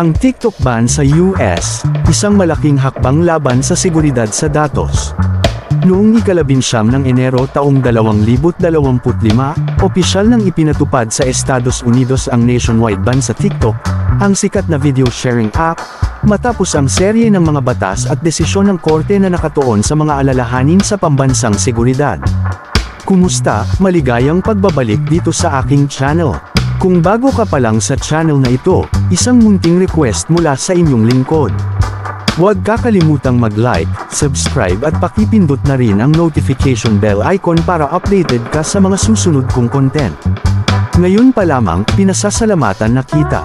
Ang TikTok ban sa US, isang malaking hakbang laban sa seguridad sa datos. Noong ika-19 ng Enero taong 2025, opisyal nang ipinatupad sa Estados Unidos ang nationwide ban sa TikTok, ang sikat na video sharing app, matapos ang serye ng mga batas at desisyon ng korte na nakatuon sa mga alalahanin sa pambansang seguridad. Kumusta, maligayang pagbabalik dito sa aking channel. Kung bago ka pa lang sa channel na ito, isang munting request mula sa inyong lingkod. Huwag kakalimutang mag-like, subscribe at pakipindot na rin ang notification bell icon para updated ka sa mga susunod kong content. Ngayon pa lamang, pinasasalamatan na kita.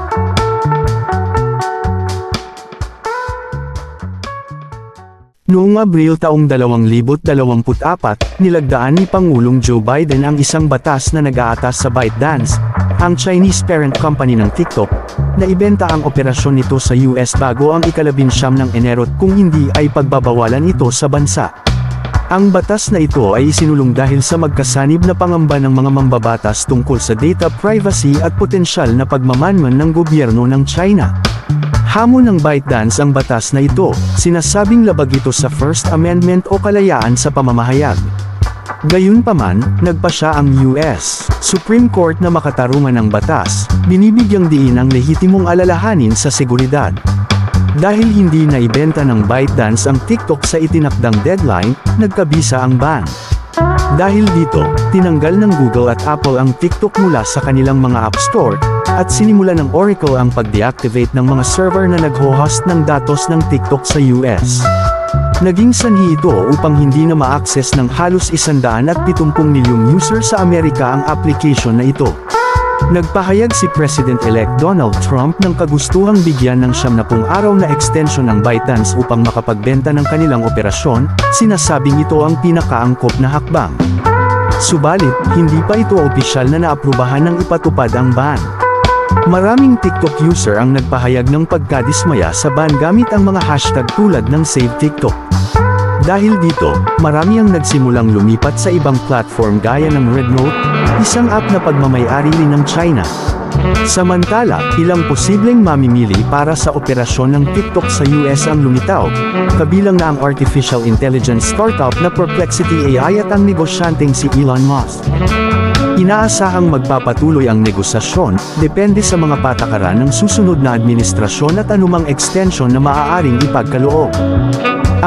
Noong Abril taong 2024, nilagdaan ni Pangulong Joe Biden ang isang batas na nag-aatas sa ByteDance, ang Chinese parent company ng TikTok, na ibenta ang operasyon nito sa US bago ang ika-19 ng Enero kung hindi ay pagbabawalan ito sa bansa. Ang batas na ito ay isinulong dahil sa magkasanib na pangamba ng mga mambabatas tungkol sa data privacy at potensyal na pagmamanman ng gobyerno ng China. Hamon ng ByteDance ang batas na ito, sinasabing labag ito sa First Amendment o kalayaan sa pamamahayag. Gayunpaman, nagpasya ang US Supreme Court na makatarungan ng batas, binibigyang diin ang lehitimong alalahanin sa seguridad. Dahil hindi naibenta ng ByteDance ang TikTok sa itinakdang deadline, nagkabisa ang ban. Dahil dito, tinanggal ng Google at Apple ang TikTok mula sa kanilang mga App Store, at sinimula ng Oracle ang pag-deactivate ng mga server na nagho-host ng datos ng TikTok sa US. Naging sanhi ito upang hindi na ma-access ng halos 170 milyong user sa Amerika ang application na ito. Nagpahayag si President-elect Donald Trump ng kagustuhang bigyan ng 70 araw na extension ng ByteDance upang makapagbenta ng kanilang operasyon, sinasabing ito ang pinakaangkop na hakbang. Subalit, hindi pa ito opisyal na naaprubahan ng ipatupad ang ban. Maraming TikTok user ang nagpahayag ng pagkadismaya sa ban gamit ang mga hashtag tulad ng Save TikTok. Dahil dito, marami ang nagsimulang lumipat sa ibang platform gaya ng Rednote, isang app na pagmamay-ari rin ng China. Samantala, ilang posibleng mamimili para sa operasyon ng TikTok sa US ang lumitaw, kabilang na ang artificial intelligence startup na Perplexity AI at ang negosyanteng si Elon Musk. Inaasahang magpapatuloy ang negosasyon, depende sa mga patakaran ng susunod na administrasyon at anumang extension na maaaring ipagkaloob.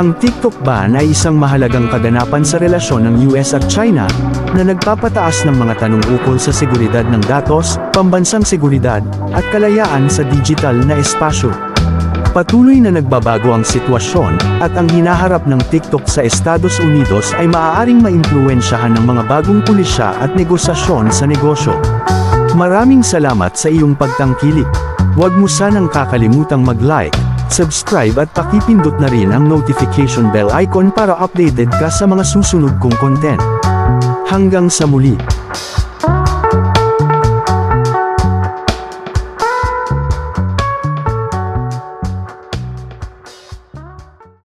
Ang TikTok ban ay isang mahalagang kaganapan sa relasyon ng US at China, na nagpapataas ng mga tanong ukol sa seguridad ng datos, pambansang seguridad, at kalayaan sa digital na espasyo. Patuloy na nagbabago ang sitwasyon, at ang hinaharap ng TikTok sa Estados Unidos ay maaaring maimpluwensyahan ng mga bagong pulisya at negosasyon sa negosyo. Maraming salamat sa iyong pagtangkilik. Huwag mo sanang kakalimutang mag-like, subscribe at pakipindot na rin ang notification bell icon para updated ka sa mga susunod kong content. Hanggang sa muli.